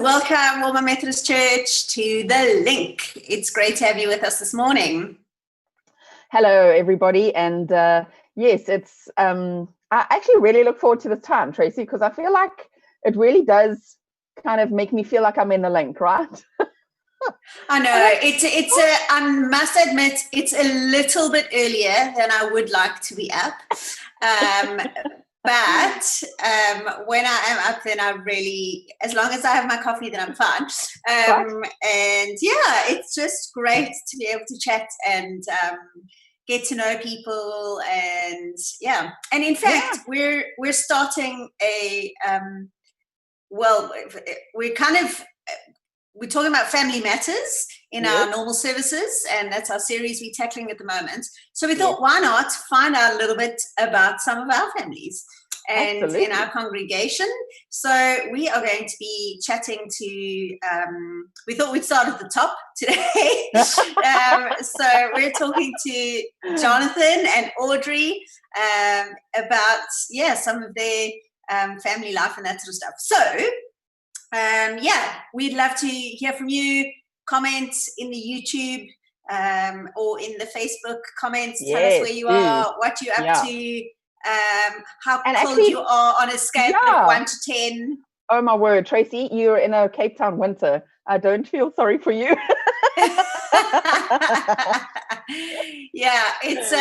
welcome Walmer Methodist Church to The Link. It's great to have you with us this morning. Hello, everybody. And yes, it's I actually really look forward to this time, Tracy, because I feel like it really does kind of make me feel like I'm in The Link, right? I know, I must admit, it's a little bit earlier than I would like to be up. But when I am up, then I really, as long as I have my coffee, then I'm fine. And yeah, it's just great to be able to chat and get to know people. And yeah, and in fact, we're starting we're talking about family matters in our normal services, and that's our series we're tackling at the moment. So we thought, why not find out a little bit about some of our families and in our congregation. So we are going to be chatting to, we thought we'd start at the top today. So we're talking to Jonathan and Audrey about, some of their family life and that sort of stuff. So, we'd love to hear from you. Comments in the YouTube or in the Facebook comments. Tell us where you are, what you're up to, how cold you are on a scale of 1 to 10. Oh my word, Tracy, you're in a Cape Town winter. I don't feel sorry for you. It's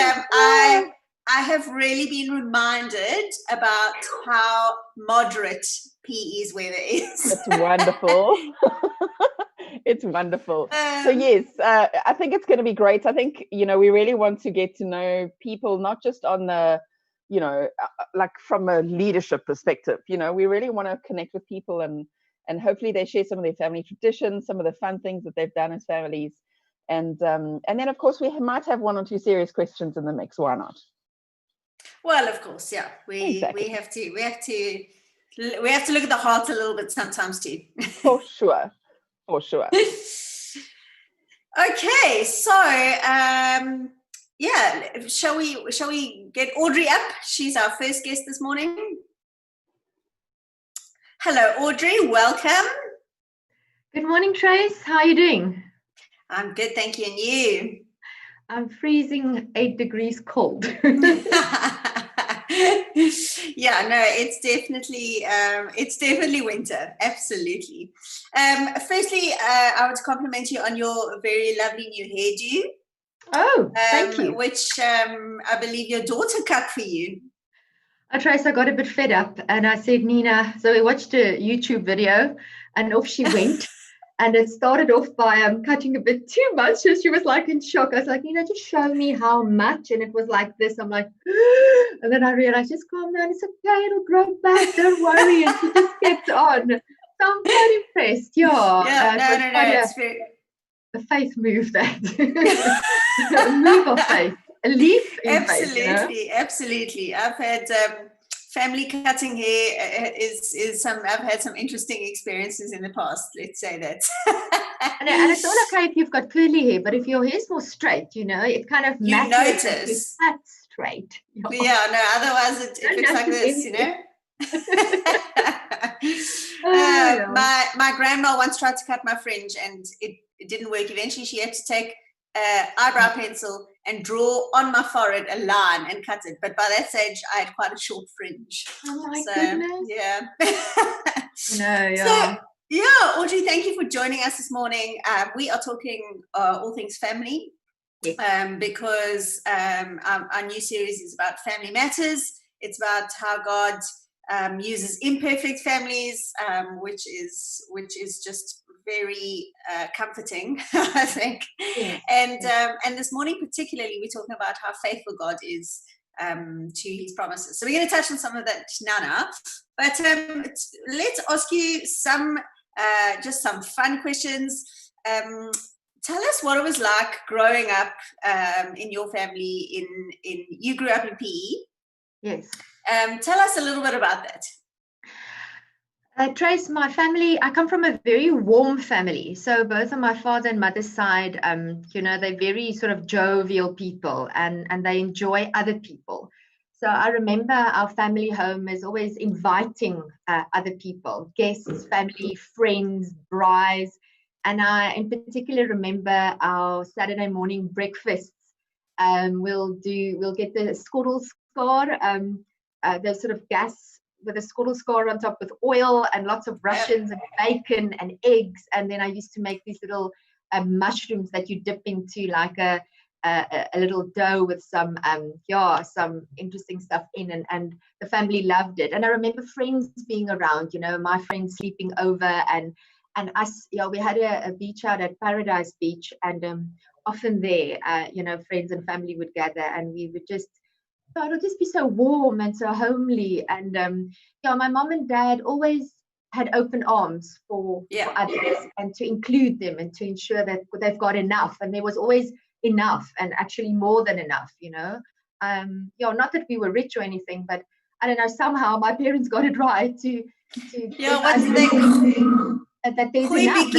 I have really been reminded about how moderate PE's weather is. It's wonderful. It's wonderful. So yes, I think it's going to be great. I think, we really want to get to know people, not just on the, like from a leadership perspective. We really want to connect with people and hopefully they share some of their family traditions, some of the fun things that they've done as families. And then, of course, we might have 1 or 2 serious questions in the mix. Why not? Well, of course, yeah. We have to look at the heart a little bit sometimes too. For sure. Okay, so shall we get Audrey up? She's our first guest this morning. Hello, Audrey. Welcome. Good morning, Trace. How are you doing? I'm good, thank you. And you? I'm freezing 8 degrees cold. It's definitely winter. Absolutely. Firstly, I want to compliment you on your very lovely new hairdo. Oh, thank you. Which I believe your daughter cut for you. Trace, I got a bit fed up and I said, Nina, so we watched a YouTube video and off she went. And it started off by cutting a bit too much. So she was like in shock. I was like, Nina, just show me how much. And it was like this. I'm like, and then I realized, just calm down. It's okay. It'll grow back. Don't worry. And she just kept on. So I'm quite impressed. It's very... A faith move that. A move of faith. A leap in faith. Absolutely. I've had... family cutting hair I've had some interesting experiences in the past, let's say that. and it's all okay if you've got curly hair, but if your hair's more straight, it kind of matters. You notice. That's straight. Otherwise it looks like this, My grandma once tried to cut my fringe and it didn't work. Eventually she had to take eyebrow pencil and draw on my forehead a line and cut it. But by that stage, I had quite a short fringe. Oh my goodness. Yeah. So, Audrey, thank you for joining us this morning. We are talking all things family because our new series is about family matters. It's about how God uses imperfect families, which is just very comforting, I think. Yes. And this morning particularly, we're talking about how faithful God is to his promises. So we're going to touch on some of that now. But let's ask you some fun questions. Tell us what it was like growing up in your family. You grew up in PE. Yes. Tell us a little bit about that. Trace, my family, I come from a very warm family. So both on my father and mother's side, they're very sort of jovial people and they enjoy other people. So I remember our family home is always inviting other people, guests, family, friends, brides. And I in particular remember our Saturday morning breakfasts. We'll get the skottelskaar, the sort of gas with a skottelskaar on top with oil and lots of Russians and bacon and eggs. And then I used to make these little mushrooms that you dip into like a little dough with some interesting stuff in, and the family loved it. And I remember friends being around, my friends sleeping over, and us, we had a beach out at Paradise Beach, and often there, friends and family would gather, and we would just, it'll just be so warm and so homely. And my mom and dad always had open arms for others, and to include them and to ensure that they've got enough, and there was always enough, and actually more than enough, not that we were rich or anything, but I don't know, somehow my parents got it right to what's the that there's enough.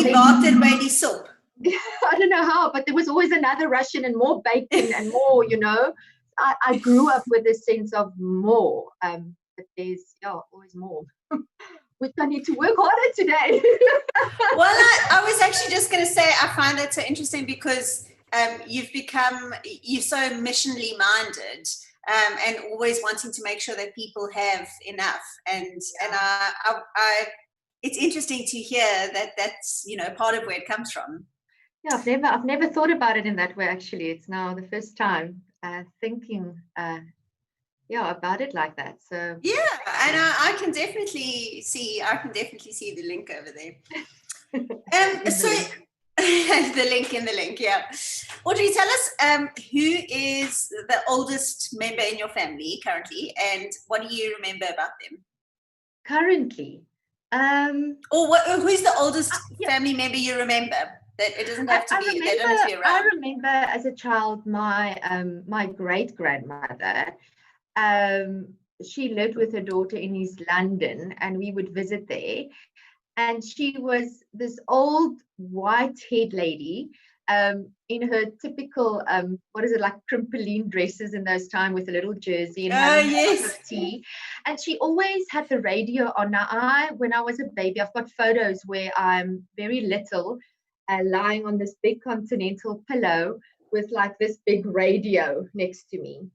I don't know how, but there was always another Russian and more bacon and more, I grew up with a sense of more, that there's always more, which I need to work harder today. Well, I was actually just going to say, I find that so interesting because you're so missionally minded, and always wanting to make sure that people have enough. And I it's interesting to hear that that's, part of where it comes from. Yeah, I've never thought about it in that way, actually. It's now the first time thinking about it like that. So yeah, and I can definitely see the link over there. So the link, yeah. Audrey, tell us who is the oldest member in your family currently, and what do you remember about them? Currently, who's the oldest family member you remember? That it doesn't have to be. They don't have to be around. I remember as a child, my great grandmother. She lived with her daughter in East London, and we would visit there. And she was this old white-haired lady in her typical, like crimpoline dresses in those times with a little jersey and having a cup of tea. And she always had the radio on. Now, when I was a baby, I've got photos where I'm very little, lying on this big continental pillow with like this big radio next to me.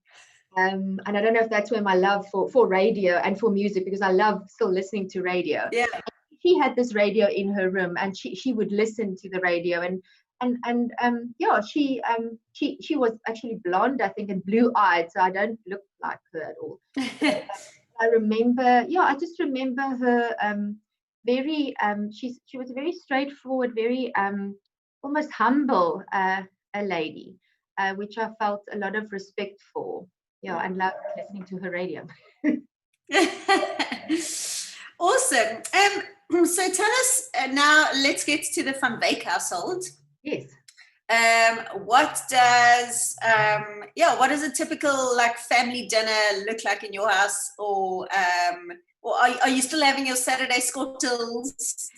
And I don't know if that's where my love for radio and for music, because I love still listening to radio. Yeah. She had this radio in her room, and she would listen to the radio, she was actually blonde, I think, and blue-eyed, so I don't look like her at all. I remember, I just remember her very she was a very straightforward, very almost humble a lady, which I felt a lot of respect for, and loved listening to her radio. Awesome. So tell us now, let's get to the Van Wyk household. Yes. What does a typical family dinner look like in your house, or are you still having your Saturday skottels?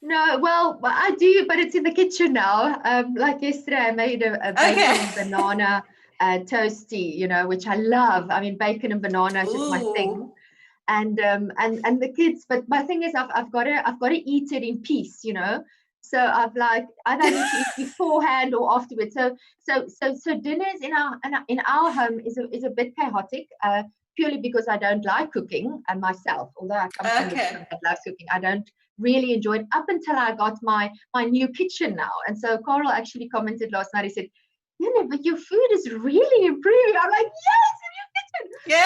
No, well, I do, but it's in the kitchen now. Like yesterday, I made a bacon banana toasty, which I love. I mean, bacon and banana is just my thing. And the kids, but my thing is I've got to eat it in peace, so I don't need to eat beforehand or afterwards. So dinners in our home is a bit chaotic, purely because I don't like cooking myself, although I come from a family that loves cooking. I don't really enjoy it up until I got my new kitchen now. And so Carl actually commented last night, he said, but your food is really improving. I'm like, yes, yeah.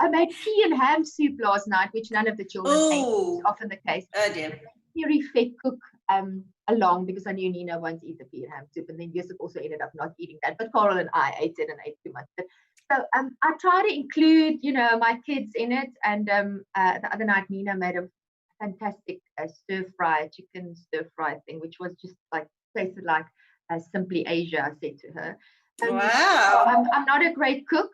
I made pea and ham soup last night, which none of the children ate. It's often the case. Oh dear. Very fed cook along, because I knew Nina won't eat the pea and ham soup, and then Yusuf also ended up not eating that. But Carl and I ate it and ate too much. So I try to include, my kids in it. And the other night Nina made a fantastic chicken stir fry thing, which was just tasted like Simply Asia, I said to her. Wow. I'm not a great cook.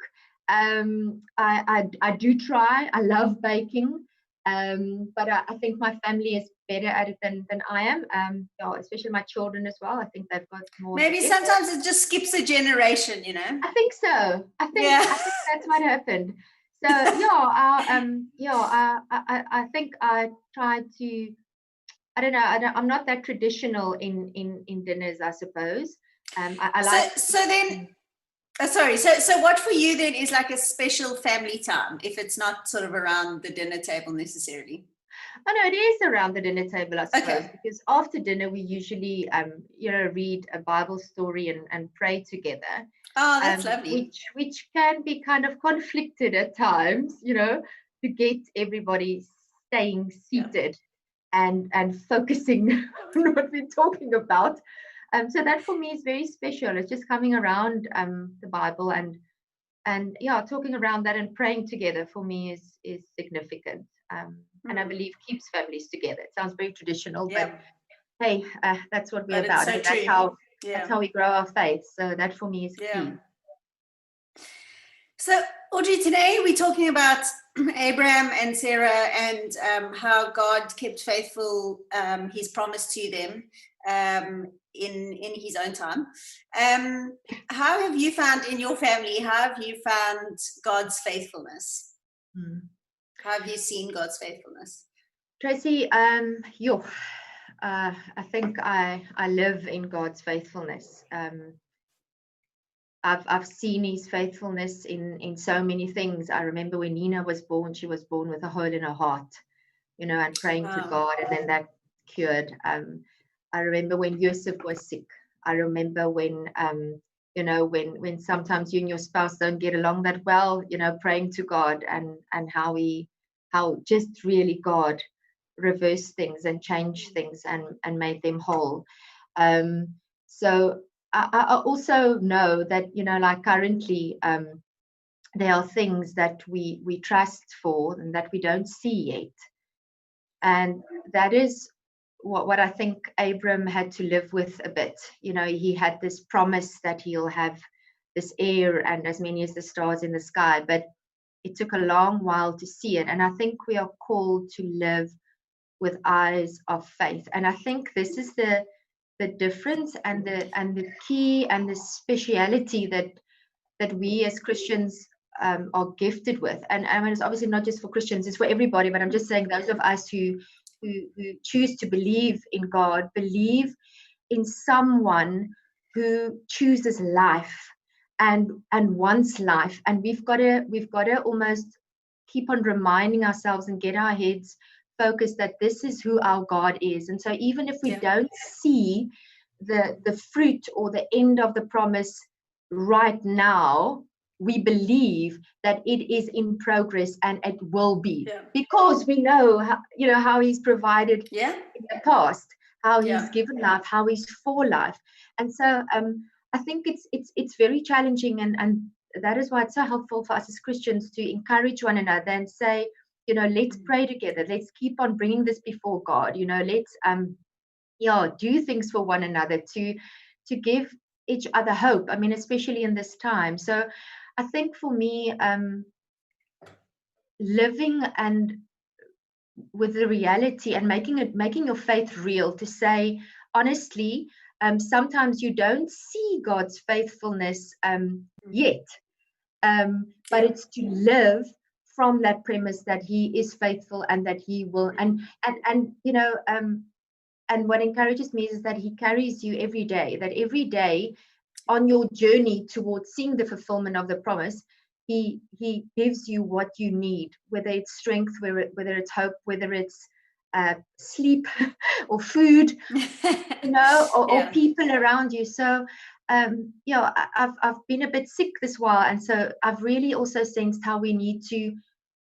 I do try. I love baking. But I think my family is better at it than I am. Especially my children as well. I think they've got more. Maybe sometimes it just skips a generation, you know. I think so. I think that's what happened. So I think I try to. I don't know. I'm not that traditional in dinners, I suppose. I like. So then. Sorry. So what for you then is like a special family time, if it's not sort of around the dinner table necessarily? Oh no, it is around the dinner table, I suppose, because after dinner we usually read a Bible story and pray together. Oh, that's lovely. Which can be kind of conflicted at times, to get everybody staying seated and focusing on what we're talking about. So that for me is very special. It's just coming around the Bible and talking around that and praying together for me is significant. And I believe keeps families together. It sounds very traditional, but hey, that's what we're about. So that's how we grow our faith. So that for me is key. So Audrey, today we're talking about Abraham and Sarah and how God kept faithful his promise to them in his own time. How have you found in your family, how have you found God's faithfulness? How have you seen God's faithfulness? Tracy, I think I live in God's faithfulness. I've seen his faithfulness in so many things. I remember when Nina was born, she was born with a hole in her heart, and praying to God, and then that cured. I remember when Yusuf was sick. I remember when when sometimes you and your spouse don't get along that well, praying to God and how just really God reversed things and changed things and made them whole. So I also know that, like currently there are things that we trust for and that we don't see yet. And that is what I think Abram had to live with a bit. He had this promise that he'll have this heir and as many as the stars in the sky, but it took a long while to see it. And I think we are called to live with eyes of faith. And I think this is the difference and the key and the speciality that we as Christians are gifted with. And I mean, it's obviously not just for Christians, it's for everybody, but I'm just saying those of us who choose to believe in God, believe in someone who chooses life and wants life. And we've got to almost keep on reminding ourselves and get our heads focused that this is who our God is. And so even if we don't see the fruit or the end of the promise right now, we believe that it is in progress and it will be, because we know how he's provided in the past, how he's given life, how he's for life. And so I think it's very challenging, and that is why it's so helpful for us as Christians to encourage one another and say, let's pray together, let's keep on bringing this before God, let's do things for one another to give each other hope. I mean, especially in this time. So I think for me, living and with the reality and making your faith real, to say honestly, sometimes you don't see God's faithfulness yet, but it's to live from that premise that he is faithful and that he will, and what encourages me is that he carries you every day, that every day on your journey towards seeing the fulfillment of the promise, he gives you what you need, whether it's strength, whether it's hope, whether it's sleep or food, or people around you. So I've been a bit sick this while, and so I've really also sensed how we need to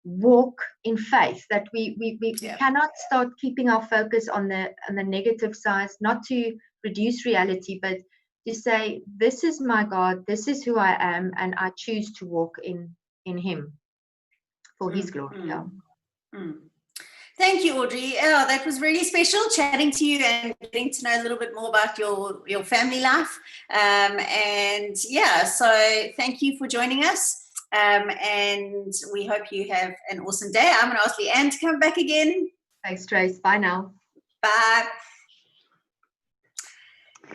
walk in faith, that we cannot start keeping our focus on the negative side, not to reduce reality, but to say, this is my God, this is who I am, and I choose to walk in him for his glory. Thank you, Audrey. Oh, that was really special chatting to you and getting to know a little bit more about your family life. So thank you for joining us. And we hope you have an awesome day. I'm going to ask Leanne to come back again. Thanks, Trace. Bye now. Bye.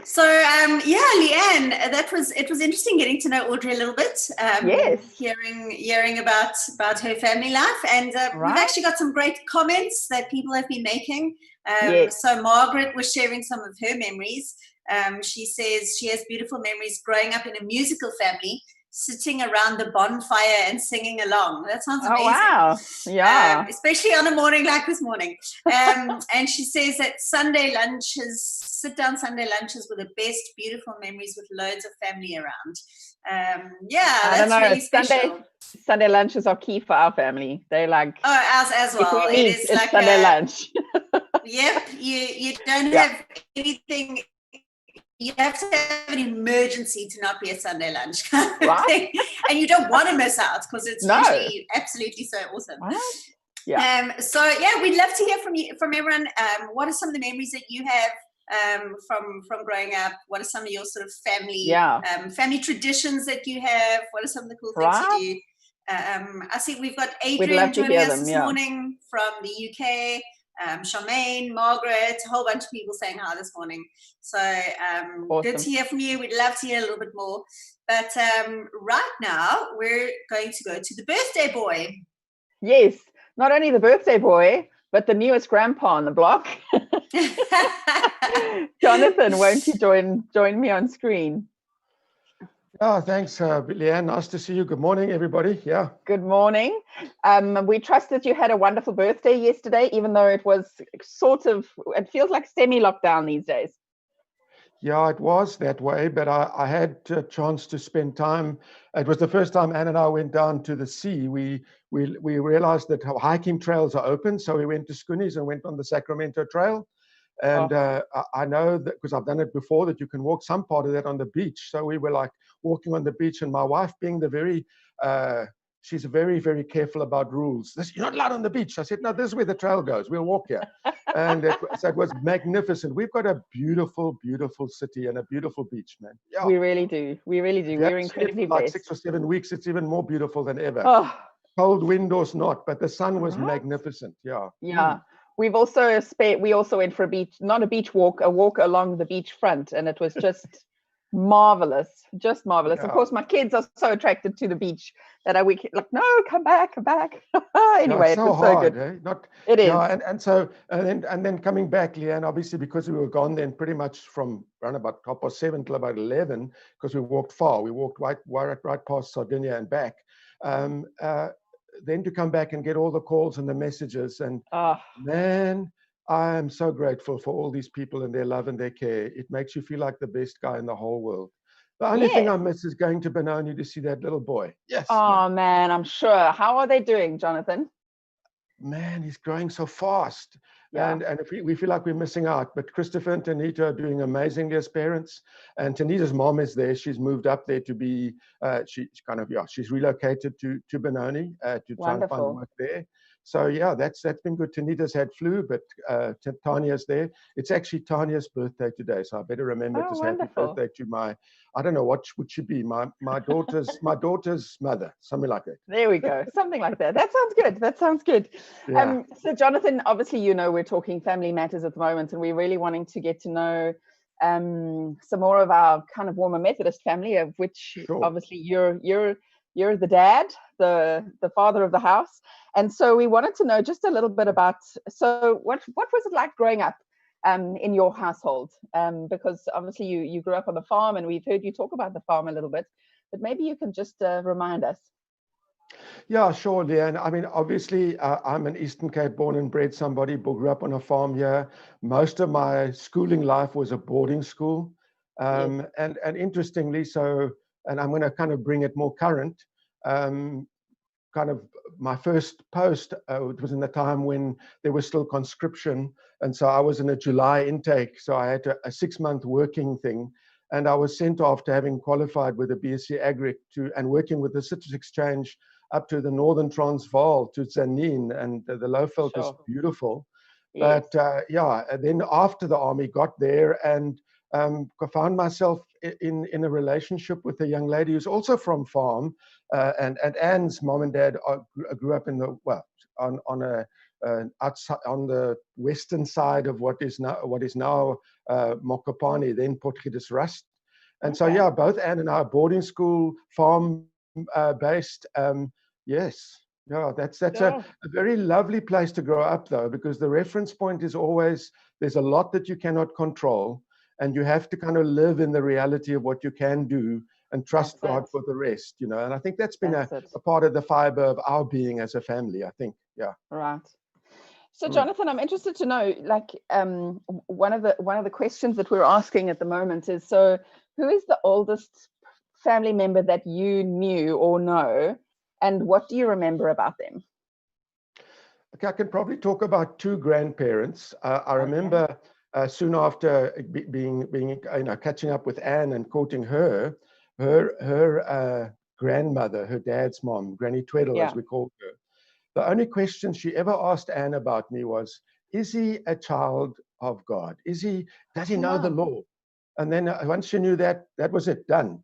So Leanne, it was interesting getting to know Audrey a little bit. Yes. Hearing about her family life, and we've actually got some great comments that people have been making. Yes. So Margaret was sharing some of her memories. She says she has beautiful memories growing up in a musical family, sitting around the bonfire and singing along. That sounds amazing. Oh, wow. Yeah. Especially on a morning like this morning. And she says that sit-down Sunday lunches were the best, beautiful memories with loads of family around. That's really special. Sunday lunches are key for our family. They're like... Oh, ours as well. It is it's like Sunday lunch. Yep. You don't have anything... You have to have an emergency to not be at Sunday lunch, right? And you don't want to miss out because it's usually absolutely so awesome. What? Yeah. We'd love to hear from everyone. What are some of the memories that you have from growing up? What are some of your sort of family traditions that you have? What are some of the cool things you do? I see we've got Adrian joining us this morning from the UK. Charmaine, Margaret, a whole bunch of people saying hi this morning. So awesome. Good to hear from you. We'd love to hear a little bit more. But right now, we're going to go to the birthday boy. Yes, not only the birthday boy, but the newest grandpa on the block. Jonathan, won't you join me on screen? Oh, thanks, Leanne. Nice to see you. Good morning, everybody. Yeah. Good morning. We trust that you had a wonderful birthday yesterday, even though it was it feels like semi-lockdown these days. Yeah, it was that way, but I had a chance to spend time. It was the first time Anne and I went down to the sea. We realized that hiking trails are open, so we went to Skoonie's and went on the Sacramento Trail. And I know that because I've done it before, that you can walk some part of that on the beach. So we were like walking on the beach, and my wife, being she's very, very careful about rules. You're not allowed on the beach. I said, no, this is where the trail goes. We'll walk here. And it was magnificent. We've got a beautiful, beautiful city and a beautiful beach, man. Yeah. We really do. We really do. We're incredibly blessed. Like 6 or 7 weeks, it's even more beautiful than ever. Oh. Cold wind or not, but the sun was magnificent. Yeah. Yeah. We also went for a walk along the beach front, and it was just marvelous. Yeah. Of course, my kids are so attracted to the beach that I like, no, come back. Anyway, it was so good. It is. Yeah, and then coming back, Leanne, obviously because we were gone then pretty much from around about 7:30 till about 11, because we walked far. We walked right past Sardinia and back. Then to come back and get all the calls and the messages, and man, I am so grateful for all these people and their love and their care. It makes you feel like the best guy in the whole world. The only thing I miss is going to Benoni to see that little boy. Yes. Oh man, I'm sure. How are they doing, Jonathan? Man, he's growing so fast. Yeah. And we feel like we're missing out. But Christopher and Tanita are doing amazingly as parents. And Tanita's mom is there. She's moved up there to be, she's relocated to Benoni to try and find work there. So yeah, that's been good. Tanita's had flu, but Tanya's there. It's actually Tanya's birthday today, so I better remember to say happy birthday to I don't know what would she be, my daughter's mother, something like that. There we go, something like that. That sounds good. Yeah. So Jonathan, obviously we're talking family matters at the moment, and we're really wanting to get to know some more of our kind of warmer Methodist family, of which obviously you're the dad, the father of the house. And so we wanted to know just a little bit about, so what was it like growing up in your household? Because obviously you grew up on the farm, and we've heard you talk about the farm a little bit, but maybe you can just remind us. Yeah, sure, Leanne. I mean, obviously, I'm an Eastern Cape born and bred somebody, grew up on a farm here. Most of my schooling life was a boarding school. And interestingly, and I'm going to kind of bring it more current, kind of my first post, it was in the time when there was still conscription. And so I was in a July intake. So I had a 6-month working thing. And I was sent off to having qualified with the BSc Agric and working with the Citrus Exchange up to the Northern Transvaal to Tzaneen, and the Lowveld is beautiful. Yes. But then after the army got there, and found myself in a relationship with a young lady who's also from farm, and Anne's mom and dad grew up in the outside on the western side of what is now Mokopane, then Potgietersrust. And so yeah, both Anne and I are boarding school, farm based. Yes. Yeah, that's a very lovely place to grow up, though, because the reference point is always, there's a lot that you cannot control, and you have to kind of live in the reality of what you can do and trust God for the rest, you know. And I think that's been a part of the fiber of our being as a family, I think. Yeah. Right. So Jonathan, I'm interested to know, like, one of the questions that we're asking at the moment is, so who is the oldest family member that you knew or know? And what do you remember about them? Okay, I can probably talk about two grandparents. I remember soon after being catching up with Anne and courting her grandmother, her dad's mom, Granny Tweddle, as we called her. The only question she ever asked Anne about me was, is he a child of God? Does he know the law? And then once she knew that, that was it, done.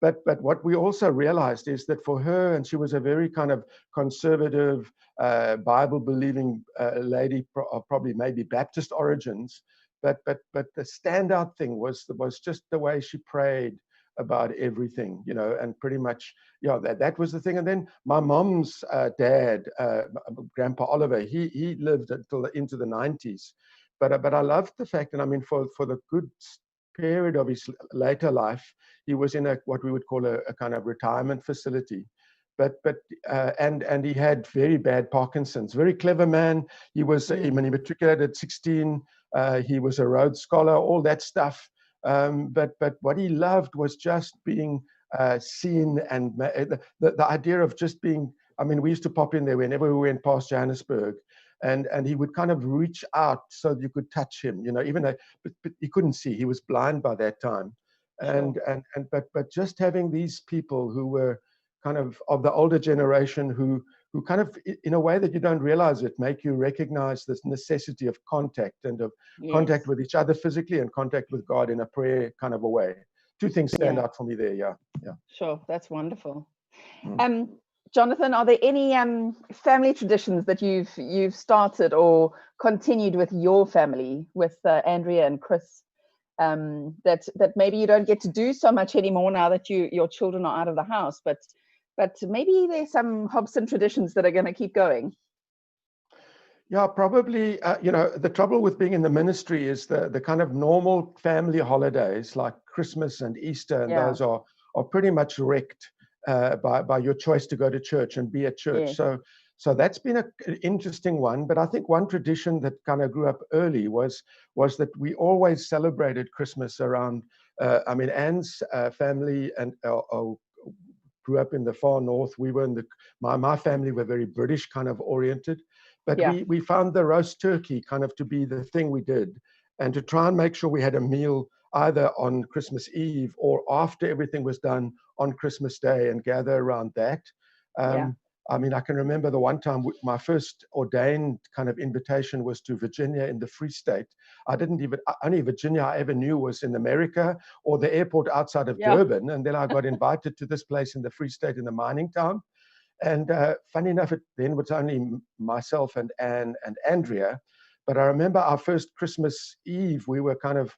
But what we also realized is that for her, and she was a very kind of conservative, Bible-believing lady, probably maybe Baptist origins, but the standout thing was just the way she prayed about everything, you know, and pretty much, yeah, that was the thing. And then my mom's dad, Grandpa Oliver, he lived until into the 90s. But I loved the fact, and I mean, for the good period of his later life, he was in what we would call a kind of retirement facility. And he had very bad Parkinson's. Very clever man. He was when he matriculated at 16. He was a Rhodes Scholar, all that stuff. But what he loved was just being seen, and the idea of just being. I mean, we used to pop in there whenever we went past Johannesburg. And he would kind of reach out so that you could touch him, you know, even though but he couldn't see. He was blind by that time. But just having these people who were kind of the older generation who kind of, in a way that you don't realize it, make you recognize this necessity of contact and of contact with each other physically and contact with God in a prayer kind of a way. Two things stand out for me there. Yeah. Sure, that's wonderful. Jonathan, are there any family traditions that you've started or continued with your family, with Andrea and Chris, that maybe you don't get to do so much anymore now that your children are out of the house, but maybe there's some Hobson traditions that are going to keep going? Yeah, probably. You know, the trouble with being in the ministry is the kind of normal family holidays like Christmas and Easter, and those are pretty much wrecked by your choice to go to church and be at church. So that's been an interesting one. But I think one tradition that kind of grew up early was that we always celebrated Christmas around. I mean, Anne's family and grew up in the far north. We were my family were very British kind of oriented, but we found the roast turkey kind of to be the thing we did, and to try and make sure we had a meal either on Christmas Eve or after everything was done on Christmas Day and gather around that. I mean, I can remember the one time my first ordained kind of invitation was to Virginia in the Free State. Only Virginia I ever knew was in America or the airport outside of Durban. And then I got invited to this place in the Free State in the mining town. And funny enough, it then was only myself and Anne and Andrea. But I remember our first Christmas Eve, we were kind of,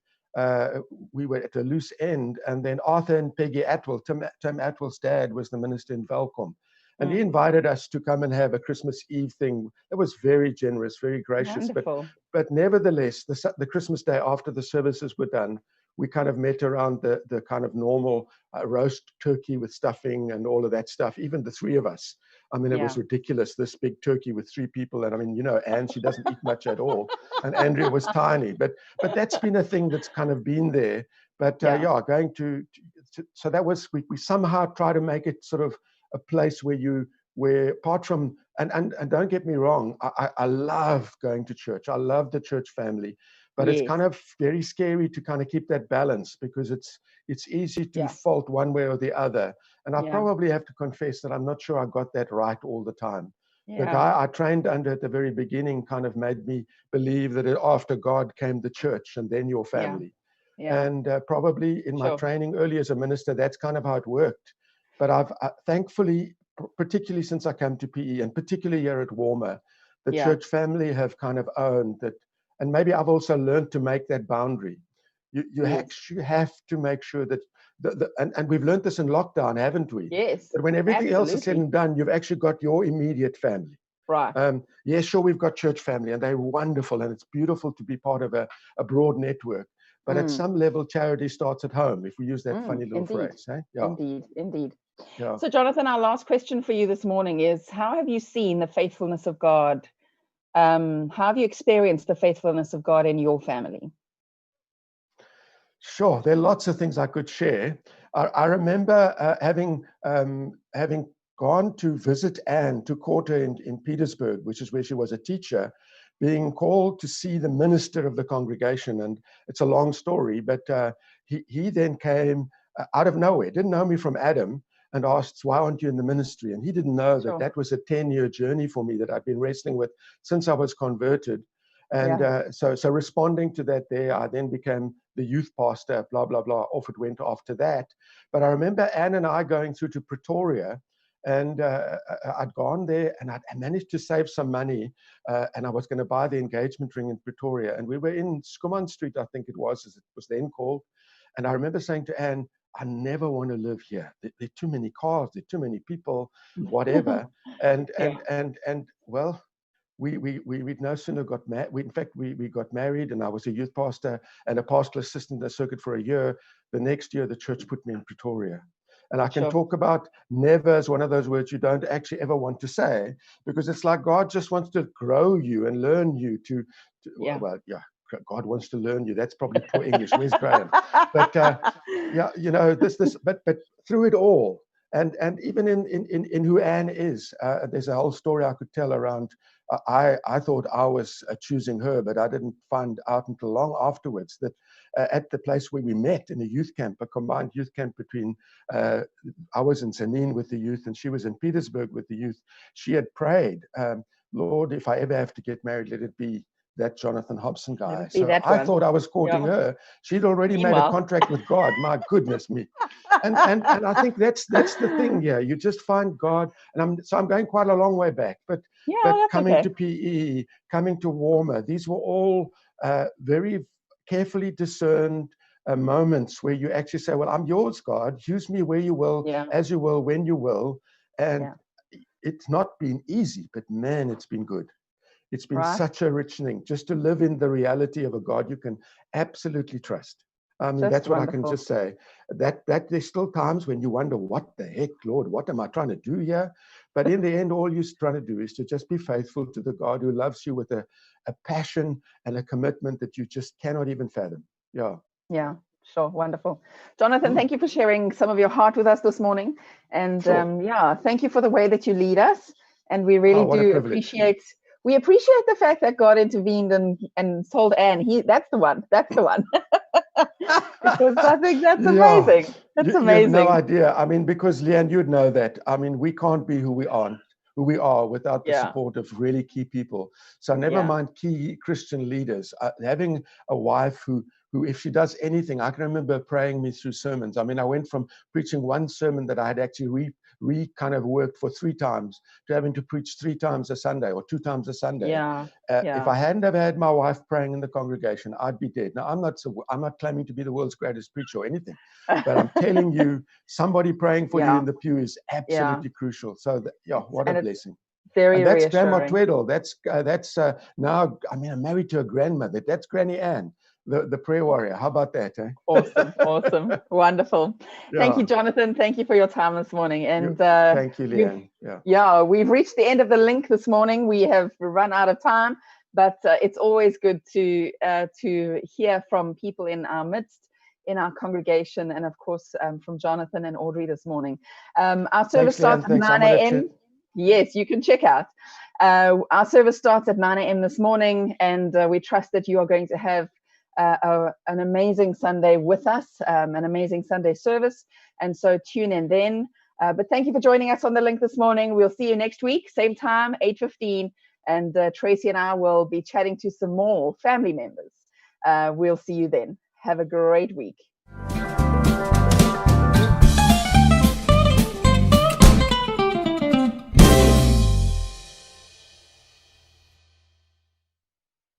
we were at a loose end. And then Arthur and Peggy Atwell, Tim Atwell's dad was the minister in Welkom. And he invited us to come and have a Christmas Eve thing. It was very generous, very gracious. But nevertheless, the Christmas Day after the services were done, we kind of met around the kind of normal roast turkey with stuffing and all of that stuff, even the three of us. I mean, it was ridiculous, this big turkey with three people. And I mean, you know, Anne, she doesn't eat much at all. And Andrea was tiny. But that's been a thing that's kind of been there. But going to so that was, we somehow try to make it sort of a place where apart from, and don't get me wrong, I love going to church. I love the church family, but it's kind of very scary to kind of keep that balance, because it's easy to fault one way or the other. And I probably have to confess that I'm not sure I got that right all the time. The guy I trained under at the very beginning kind of made me believe that after God came the church and then your family. And probably in my training early as a minister, that's kind of how it worked. But I've thankfully, particularly since I came to PE, and particularly here at Warmer, the church family have kind of owned that. And maybe I've also learned to make that boundary. You actually have to make sure that, and we've learned this in lockdown, haven't we? Yes. That when everything else is said and done, you've actually got your immediate family. Right. Yes, sure, we've got church family, and they're wonderful, and it's beautiful to be part of a broad network. But at some level, charity starts at home, if we use that funny little phrase. Eh? Yeah. Indeed. Yeah. So, Jonathan, our last question for you this morning is, how have you seen the faithfulness of God? How have you experienced the faithfulness of God in your family? Sure, there are lots of things I could share. I remember having gone to visit Anne to court her in Petersburg, which is where she was a teacher, being called to see the minister of the congregation. And it's a long story, but he then came out of nowhere, didn't know me from Adam, and asked, why aren't you in the ministry? And he didn't know that was a 10-year journey for me that I've been wrestling with since I was converted. And so responding to that there, I then became the youth pastor, blah, blah, blah. Off it went after that. But I remember Anne and I going through to Pretoria, and I'd gone there and I'd managed to save some money, and I was going to buy the engagement ring in Pretoria. And we were in Schoeman Street, I think it was, as it was then called. And I remember saying to Anne, I never want to live here. There are too many cars, there are too many people, whatever. and well, we'd no sooner got married. In fact, we got married, and I was a youth pastor and a pastoral assistant in the circuit for a year. The next year, the church put me in Pretoria. And I can talk about never as one of those words you don't actually ever want to say, because it's like God just wants to grow you and learn you to God wants to learn you. That's probably poor English. Where's Graham? But but through it all, and even in who Anne is, there's a whole story I could tell around. I thought I was choosing her, but I didn't find out until long afterwards that at the place where we met in a youth camp, a combined youth camp between, I was in Zanin with the youth and she was in Petersburg with the youth. She had prayed, Lord, if I ever have to get married, let it be that Jonathan Hobson guy. So I thought I was courting her. She'd already made a contract with God. My goodness me. And I think that's the thing here. You just find God, and I'm going quite a long way back, but coming to PE, coming to Warmer, these were all very carefully discerned moments where you actually say, well, I'm yours, God. Use me where you will, as you will, when you will. And it's not been easy, but man, it's been good. It's been such a rich thing just to live in the reality of a God you can absolutely trust. I mean, that's what I can just say. That there's still times when you wonder, what the heck, Lord, what am I trying to do here? But in the end, all you're trying to do is to just be faithful to the God who loves you with a passion and a commitment that you just cannot even fathom. Yeah, sure. Wonderful. Jonathan, thank you for sharing some of your heart with us this morning. And thank you for the way that you lead us. And we really do appreciate. We appreciate the fact that God intervened and told Anne, that's the one. Because I think that's amazing. That's amazing. You have no idea. I mean, because Leanne, you'd know that. I mean, we can't be who we are without the support of really key people. So never mind key Christian leaders. Having a wife who, if she does anything, I can remember praying me through sermons. I mean, I went from preaching one sermon that I had actually kind of worked for 3 times to having to preach 3 times a Sunday or 2 times a Sunday. If I hadn't have had my wife praying in the congregation, I'd be dead. Now, I'm not claiming to be the world's greatest preacher or anything, but I'm telling you, somebody praying for you in the pew is absolutely crucial. So, what a blessing. Very that's reassuring. Grandma Tweddle. That's now, I mean, I'm married to a grandmother. That's Granny Anne. The prayer warrior. How about that? Eh? Awesome. Wonderful. Thank you, Jonathan. Thank you for your time this morning. And thank you, Leanne. We've reached the end of the link this morning. We have run out of time, but it's always good to hear from people in our midst, in our congregation, and of course from Jonathan and Audrey this morning. Our service starts at 9 a.m. Yes, you can check out. Our service starts at 9 a.m. this morning, and we trust that you are going to have an amazing Sunday with us, an amazing Sunday service, and so tune in then. But thank you for joining us on the link this morning. We'll see you next week, same time, 8:15, and Tracy and I will be chatting to some more family members. We'll see you then. Have a great week.